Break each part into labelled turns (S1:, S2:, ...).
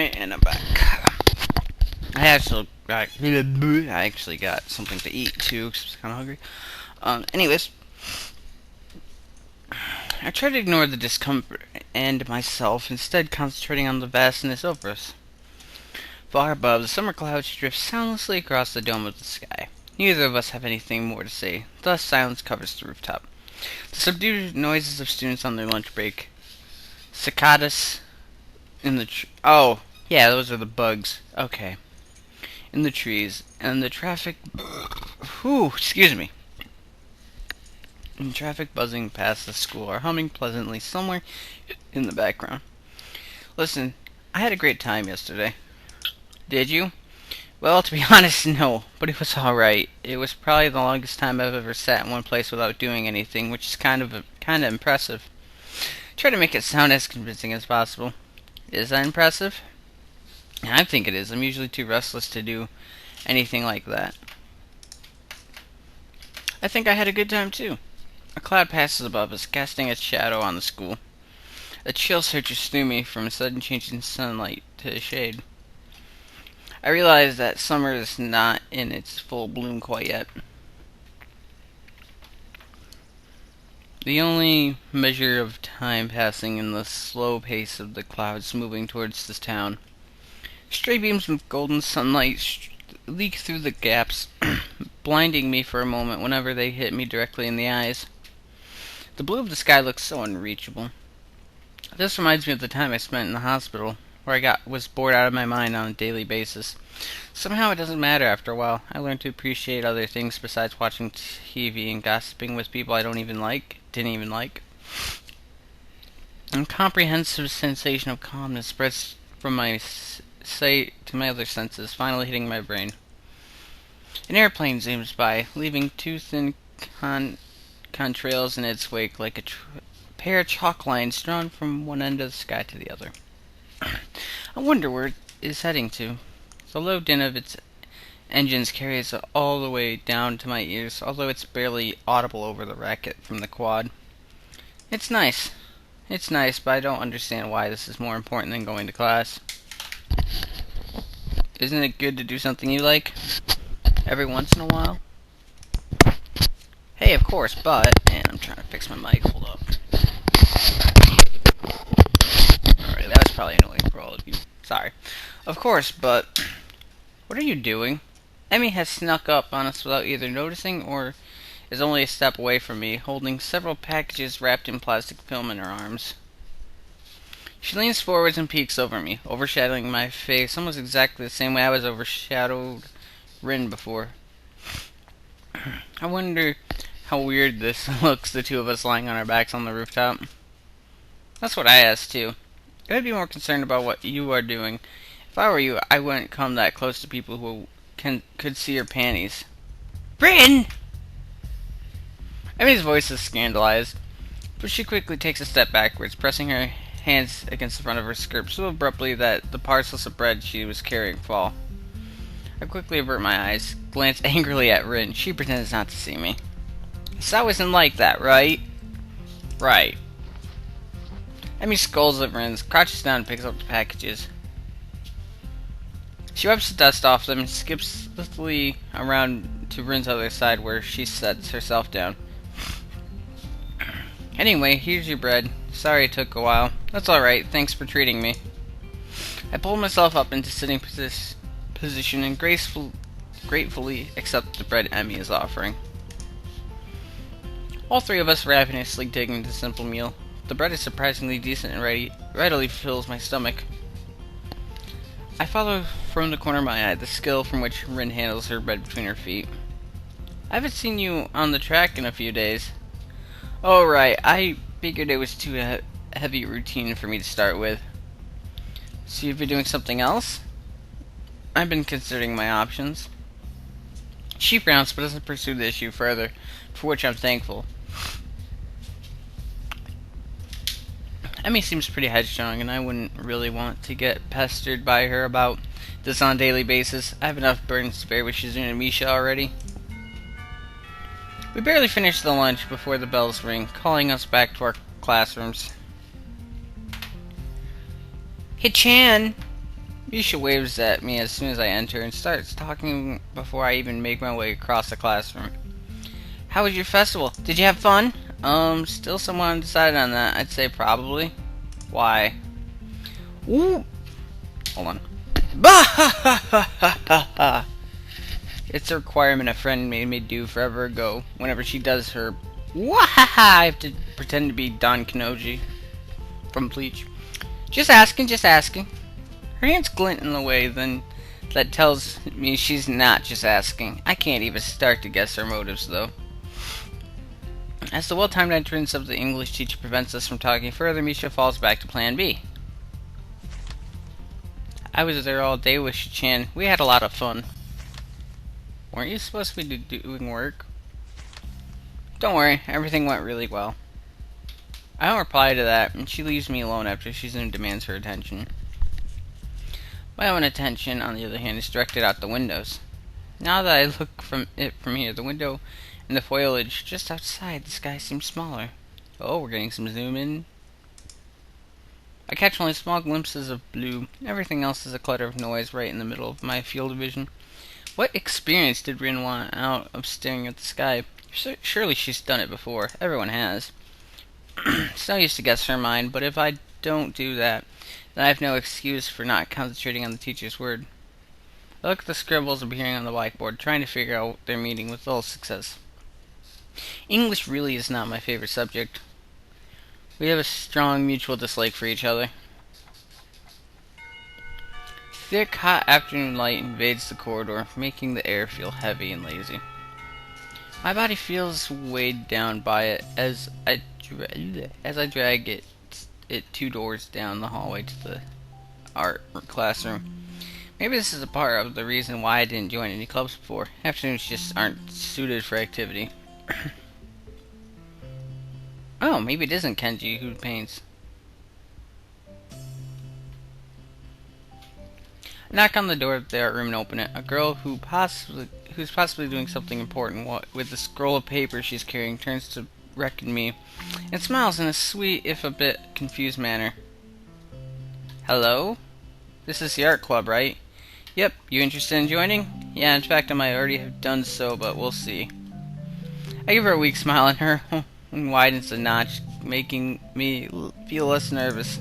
S1: Alright, and I'm back. I actually got something to eat too, 'cause I was kind of hungry. Anyways, I try to ignore the discomfort and myself, instead concentrating on the vastness over us. Far above, the summer clouds drift soundlessly across the dome of the sky. Neither of us have anything more to say, thus silence covers the rooftop. The subdued noises of students on their lunch break. Cicadas in the oh, yeah, those are the bugs. Okay. In the trees, and the traffic excuse me. And traffic buzzing past the school are humming pleasantly somewhere in the background. Listen, I had a great time yesterday. Did you? Well, to be honest, no, but it was alright. It was probably the longest time I've ever sat in one place without doing anything, which is kind of impressive. Try to make it sound as convincing as possible. Is that impressive? I think it is. I'm usually too restless to do anything like that. I think I had a good time too. A cloud passes above us, casting its shadow on the school. A chill surges through me from a sudden change in sunlight to shade. I realize that summer is not in its full bloom quite yet. The only measure of time passing in the slow pace of the clouds moving towards this town. Stray beams of golden sunlight leak through the gaps, blinding me for a moment whenever they hit me directly in the eyes. The blue of the sky looks so unreachable. This reminds me of the time I spent in the hospital, where was bored out of my mind on a daily basis. Somehow it doesn't matter after a while. I learned to appreciate other things besides watching TV and gossiping with people I didn't even like. A comprehensive sensation of calmness spreads from my sight to my other senses, finally hitting my brain. An airplane zooms by, leaving two thin contrails in its wake like a pair of chalk lines drawn from one end of the sky to the other. I wonder where it is heading to. The low din of its engines carries it all the way down to my ears, although it's barely audible over the racket from the quad. It's nice. It's nice, but I don't understand why this is more important than going to class. Isn't it good to do something you like? Every once in a while? Hey, of course, but... And I'm trying to fix my mic, hold up. Alright, that was probably annoying for all of you. Sorry. Of course, but... What are you doing? Emmy has snuck up on us without either noticing or is only a step away from me, holding several packages wrapped in plastic film in her arms. She leans forwards and peeks over me, overshadowing my face almost exactly the same way I was overshadowed Rin before. I wonder how weird this looks, the two of us lying on our backs on the rooftop. That's what I asked too. I'd be more concerned about what you are doing. If I were you, I wouldn't come that close to people who could see your panties. Rin! Emmy's voice is scandalized, but she quickly takes a step backwards, pressing her hands against the front of her skirt so abruptly that the parcels of bread she was carrying fall. I quickly avert my eyes, glance angrily at Rin. She pretends not to see me. So isn't like that, right? Right. Emmy scolds at Rin, crouches down and picks up the packages. She wipes the dust off them and skips swiftly around to Rin's other side where she sets herself down. Anyway, here's your bread. Sorry it took a while. That's alright, thanks for treating me. I pull myself up into sitting position and gratefully accept the bread Emmy is offering. All three of us ravenously dig into the simple meal. The bread is surprisingly decent and readily fills my stomach. I follow from the corner of my eye the skill from which Rin handles her bread between her feet. I haven't seen you on the track in a few days. Oh, right. I figured it was too heavy a routine for me to start with. So you've been doing something else? I've been considering my options. She frowns but doesn't pursue the issue further, for which I'm thankful. Emmy seems pretty headstrong, and I wouldn't really want to get pestered by her about this on a daily basis. I have enough burdens to bear with Shizune and Misha already. We barely finish the lunch before the bells ring, calling us back to our classrooms. Hey, Chan! Misha waves at me as soon as I enter and starts talking before I even make my way across the classroom. How was your festival? Did you have fun? Still somewhat undecided on that. I'd say probably. Why? Ooh! Hold on. Bah ha ha ha ha ha ha! It's a requirement a friend made me do forever ago. Whenever she does her wahaha, I have to pretend to be Don Kanoji from Bleach. Just asking, just asking. Her hands glint in the way then that tells me she's not just asking. I can't even start to guess her motives, though. As the well-timed entrance of the English teacher prevents us from talking further, Misha falls back to plan B. I was there all day with Shi-chan. We had a lot of fun. Weren't you supposed to be doing work? Don't worry, everything went really well. I don't reply to that, and she leaves me alone after she soon demands her attention. My own attention, on the other hand, is directed out the windows. Now that I look from here, the window and the foliage just outside, the sky seems smaller. Oh, we're getting some zoom in. I catch only small glimpses of blue. Everything else is a clutter of noise right in the middle of my field of vision. What experience did Rin want out of staring at the sky? Surely she's done it before. Everyone has. It's no use to guess her mind, but if I don't do that, then I have no excuse for not concentrating on the teacher's word. I look at the scribbles appearing on the whiteboard, trying to figure out their meaning with little success. English really is not my favorite subject. We have a strong mutual dislike for each other. Thick, hot afternoon light invades the corridor, making the air feel heavy and lazy. My body feels weighed down by it as I drag it 2 doors down the hallway to the art classroom. Maybe this is a part of the reason why I didn't join any clubs before. Afternoons just aren't suited for activity. Oh, maybe it isn't Kenji who paints. I knock on the door of the art room and open it. A girl who's possibly doing something important with the scroll of paper she's carrying turns to reckon me and smiles in a sweet, if a bit confused manner. Hello? This is the art club, right? Yep, you interested in joining? Yeah, in fact I might already have done so, but we'll see. I give her a weak smile and her widens a notch, making me feel less nervous.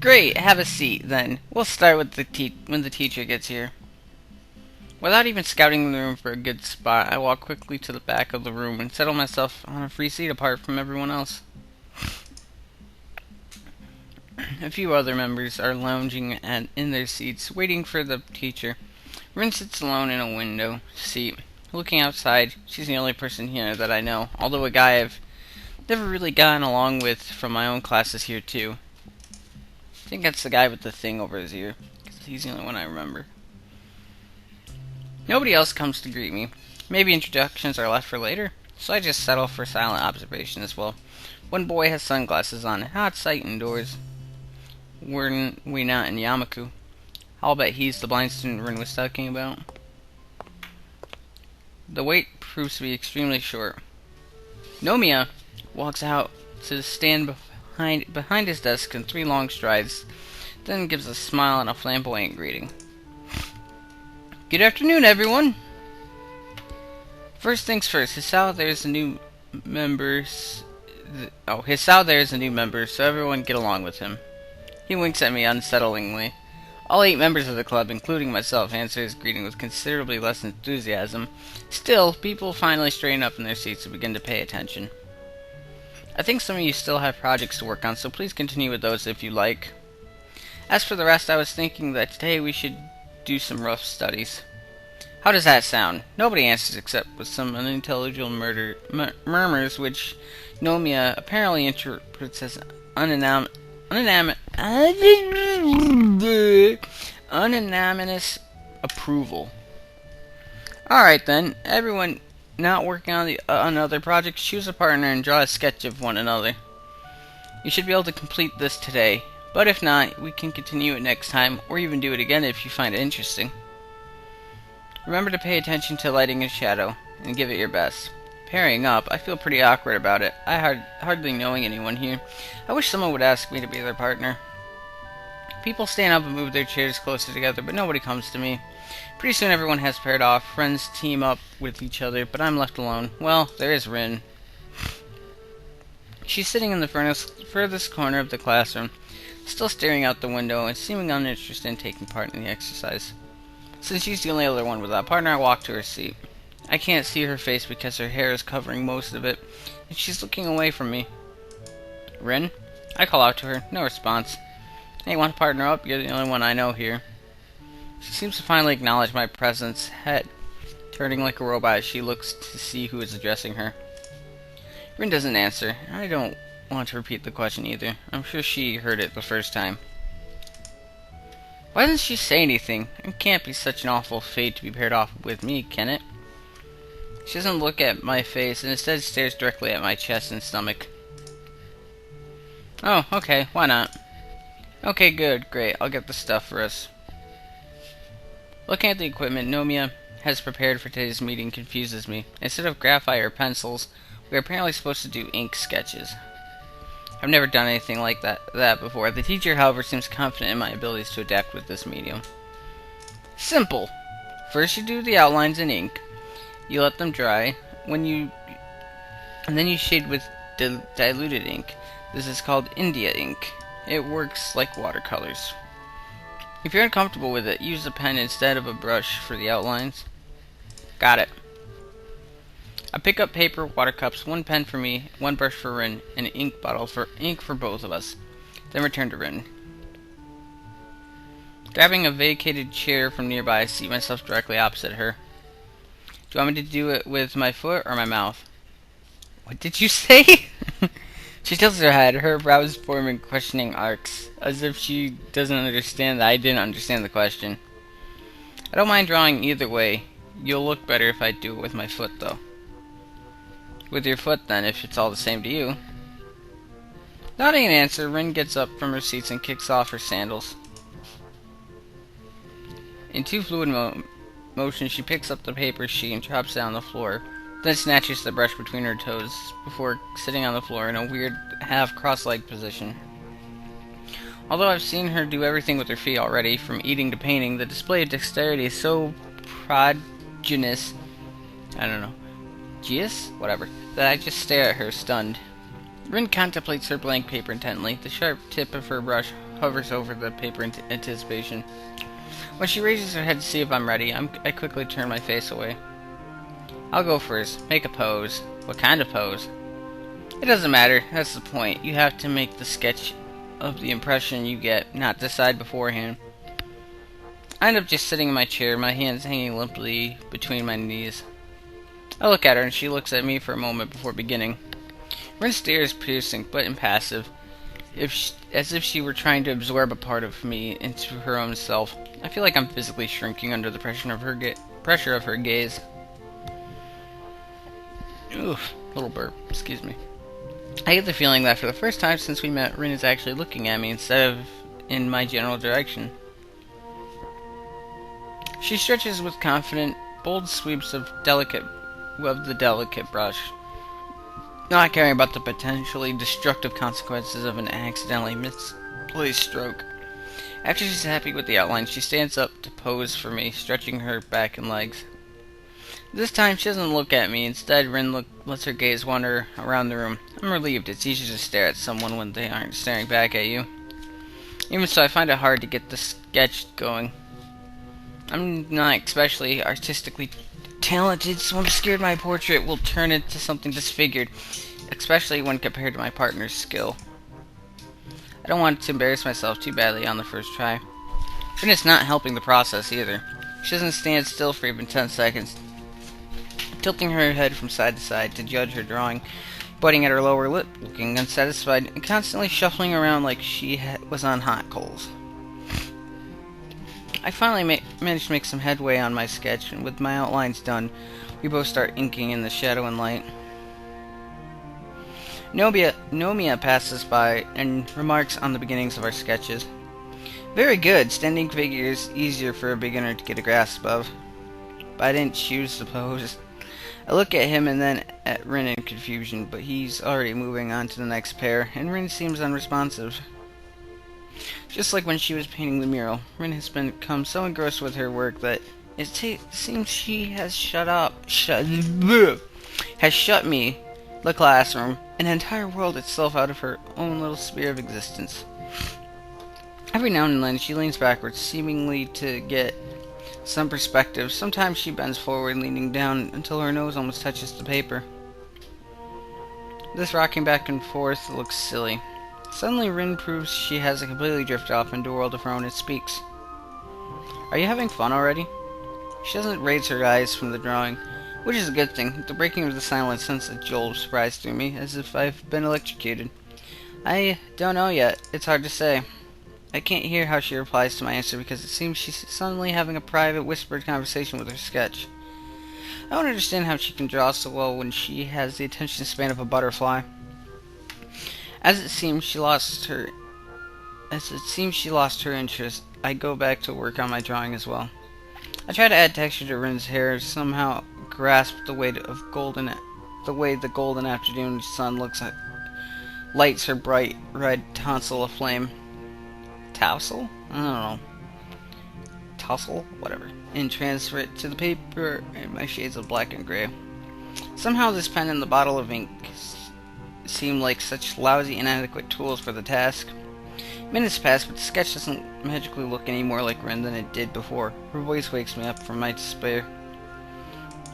S1: Great, have a seat, then. We'll start with when the teacher gets here. Without even scouting the room for a good spot, I walk quickly to the back of the room and settle myself on a free seat apart from everyone else. A few other members are lounging in their seats, waiting for the teacher. Rin sits alone in a window seat. Looking outside, she's the only person here that I know, although a guy I've never really gotten along with from my own class is here too. I think that's the guy with the thing over his ear, because he's the only one I remember. Nobody else comes to greet me. Maybe introductions are left for later, so I just settle for silent observation as well. One boy has sunglasses on, a hot sight indoors. Were we not in Yamaku? I'll bet he's the blind student Rin was talking about. The wait proves to be extremely short. Nomiya walks out to stand behind his desk in 3 long strides, then gives a smile and a flamboyant greeting. Good afternoon, everyone! First things first, Hisao there is a new member, so everyone get along with him. He winks at me unsettlingly. All 8 members of the club, including myself, answer his greeting with considerably less enthusiasm. Still, people finally straighten up in their seats and begin to pay attention. I think some of you still have projects to work on, so please continue with those if you like. As for the rest, I was thinking that today we should do some rough studies. How does that sound? Nobody answers except with some unintelligible murmurs, which Nomiya apparently interprets as unanimous approval. Alright then, everyone not working on other projects, choose a partner and draw a sketch of one another. You should be able to complete this today, but if not, we can continue it next time, or even do it again if you find it interesting. Remember to pay attention to lighting and shadow, and give it your best. Pairing up, I feel pretty awkward about it. I hardly knowing anyone here. I wish someone would ask me to be their partner. People stand up and move their chairs closer together, but nobody comes to me. Pretty soon everyone has paired off. Friends team up with each other, but I'm left alone. Well, there is Rin. She's sitting in the furthest corner of the classroom, still staring out the window and seeming uninterested in taking part in the exercise. Since she's the only other one without a partner, I walk to her seat. I can't see her face because her hair is covering most of it, and she's looking away from me. Rin? I call out to her. No response. Hey, want to partner up? You're the only one I know here. She seems to finally acknowledge my presence, head turning like a robot as she looks to see who is addressing her. Rin doesn't answer. I don't want to repeat the question either. I'm sure she heard it the first time. Why doesn't she say anything? It can't be such an awful fate to be paired off with me, can it? She doesn't look at my face and instead stares directly at my chest and stomach. Oh, okay, why not? Okay, good, great, I'll get the stuff for us. Looking at the equipment Nomiya has prepared for today's meeting confuses me. Instead of graphite or pencils, we are apparently supposed to do ink sketches. I've never done anything like that before. The teacher, however, seems confident in my abilities to adapt with this medium. Simple! First you do the outlines in ink. You let them dry. And then you shade with diluted ink. This is called India ink. It works like watercolors. If you're uncomfortable with it, use a pen instead of a brush for the outlines. Got it. I pick up paper, water cups, one pen for me, one brush for Rin, and an ink bottle for ink for both of us. Then return to Rin. Grabbing a vacated chair from nearby, I seat myself directly opposite her. Do you want me to do it with my foot or my mouth? What did you say? She tilts her head, her brows forming questioning arcs, as if she doesn't understand that I didn't understand the question. I don't mind drawing either way. You'll look better if I do it with my foot, though. With your foot, then, if it's all the same to you. Nodding an answer, Rin gets up from her seats and kicks off her sandals. In two fluid motions, she picks up the paper sheet and drops it on the floor, then snatches the brush between her toes before sitting on the floor in a weird half cross-legged position. Although I've seen her do everything with her feet already, from eating to painting, the display of dexterity is so prodigious, whatever, that I just stare at her, stunned. Rin contemplates her blank paper intently. The sharp tip of her brush hovers over the paper in anticipation. When she raises her head to see if I'm ready, I quickly turn my face away. I'll go first. Make a pose. What kind of pose? It doesn't matter. That's the point. You have to make the sketch of the impression you get, not decide beforehand. I end up just sitting in my chair, my hands hanging limply between my knees. I look at her, and she looks at me for a moment before beginning. Rin stares piercing, but impassive, as if she were trying to absorb a part of me into her own self. I feel like I'm physically shrinking under the pressure of her gaze. Oof, little burp, excuse me. I get the feeling that for the first time since we met, Rin is actually looking at me instead of in my general direction. She stretches with confident, bold sweeps of the delicate brush, not caring about the potentially destructive consequences of an accidentally misplaced stroke. After she's happy with the outline, she stands up to pose for me, stretching her back and legs. This time, she doesn't look at me. Instead, Rin lets her gaze wander around the room. I'm relieved. It's easier to stare at someone when they aren't staring back at you. Even so, I find it hard to get the sketch going. I'm not especially artistically talented, so I'm scared my portrait will turn into something disfigured, especially when compared to my partner's skill. I don't want to embarrass myself too badly on the first try. Rin is not helping the process either. She doesn't stand still for even 10 seconds. Tilting her head from side to side to judge her drawing, biting at her lower lip, looking unsatisfied, and constantly shuffling around like she was on hot coals. I finally managed to make some headway on my sketch, and with my outlines done, we both start inking in the shadow and light. Nomiya passes by and remarks on the beginnings of our sketches. Very good, standing figures easier for a beginner to get a grasp of. But I didn't choose the pose. I look at him and then at Rin in confusion, but he's already moving on to the next pair, and Rin seems unresponsive. Just like when she was painting the mural, Rin has become so engrossed with her work that it seems she has has shut me, the classroom, and the entire world itself out of her own little sphere of existence. Every now and then she leans backwards, seemingly to get some perspective. Sometimes she bends forward, leaning down until her nose almost touches the paper. This rocking back and forth looks silly. Suddenly Rin proves she hasn't completely drifted off into a world of her own and speaks. Are you having fun already? She doesn't raise her eyes from the drawing, which is a good thing. The breaking of the silence sends a jolt of surprise through me, as if I've been electrocuted. I don't know yet. It's hard to say. I can't hear how she replies to my answer because it seems she's suddenly having a private, whispered conversation with her sketch. I don't understand how she can draw so well when she has the attention span of a butterfly. As it seems she lost her interest, I go back to work on my drawing as well. I try to add texture to Rin's hair, somehow grasp the way the golden afternoon sun lights her bright red tonsil aflame. Tassel? I don't know. Tussle? Whatever. And transfer it to the paper in my shades of black and gray. Somehow this pen and the bottle of ink seem like such lousy, inadequate tools for the task. Minutes pass, but the sketch doesn't magically look any more like Rin than it did before. Her voice wakes me up from my despair.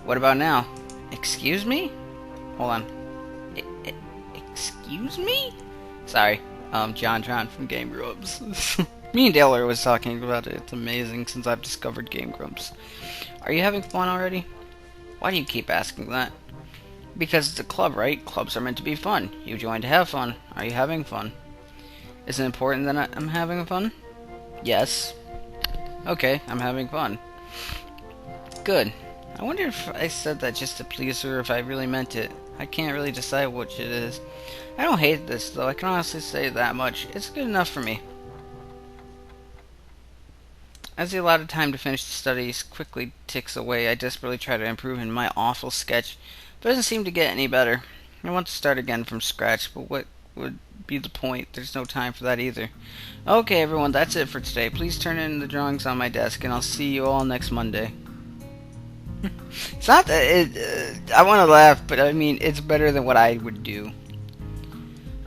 S1: What about now? Excuse me? Hold on. Excuse me? Sorry. John from Game Grumps. Me and Taylor was talking about it. It's amazing since I've discovered Game Grumps. Are you having fun already? Why do you keep asking that? Because it's a club, right? Clubs are meant to be fun. You joined to have fun. Are you having fun? Is it important that I'm having fun? Yes. Okay, I'm having fun. Good. I wonder if I said that just to please her or if I really meant it. I can't really decide which it is. I don't hate this, though. I can honestly say that much. It's good enough for me. As the allotted time to finish the studies quickly ticks away, I desperately try to improve in my awful sketch, but it doesn't seem to get any better. I want to start again from scratch, but what would be the point? There's no time for that either. Okay, everyone, that's it for today. Please turn in the drawings on my desk, and I'll see you all next Monday. It's not that I want to laugh, but I mean, it's better than what I would do.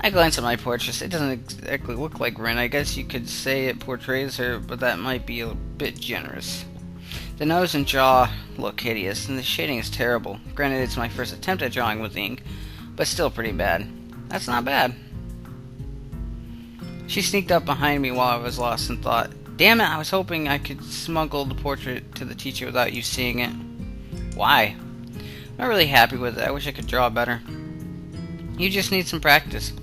S1: I glance at my portrait. It doesn't exactly look like Rin. I guess you could say it portrays her, but that might be a bit generous. The nose and jaw look hideous, and the shading is terrible. Granted, it's my first attempt at drawing with ink, but still pretty bad. That's not bad. She sneaked up behind me while I was lost in thought. Damn it, I was hoping I could smuggle the portrait to the teacher without you seeing it. Why? I'm not really happy with it. I wish I could draw better. You just need some practice.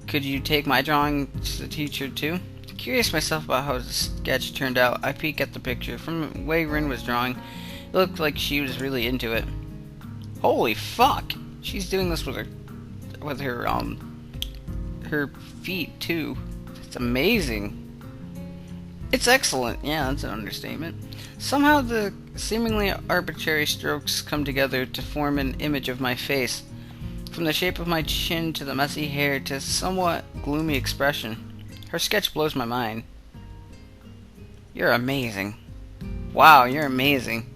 S1: Could you take my drawing to the teacher too? Curious myself about how the sketch turned out, I peek at the picture. From the way Rin was drawing, it looked like she was really into it. Holy fuck! She's doing this with her feet too. It's amazing. It's excellent. Yeah, that's an understatement. Somehow the seemingly arbitrary strokes come together to form an image of my face. From the shape of my chin to the messy hair to somewhat gloomy expression. Her sketch blows my mind. You're amazing. Wow, you're amazing.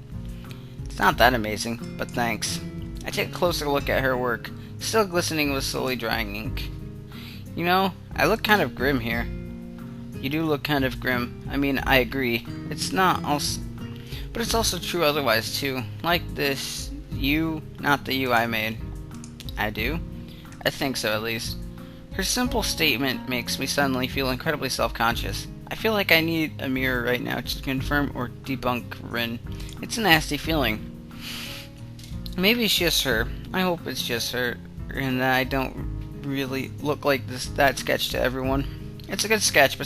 S1: It's not that amazing, but thanks. I take a closer look at her work, still glistening with slowly drying ink. You know, I look kind of grim here. You do look kind of grim. I mean, I agree. It's not also... But it's also true otherwise, too. Like this you, not the you I made. I do? I think so, at least. Her simple statement makes me suddenly feel incredibly self-conscious. I feel like I need a mirror right now to confirm or debunk Rin. It's a nasty feeling. Maybe it's just her. I hope it's just her, and that I don't really look like that sketch to everyone. It's a good sketch, but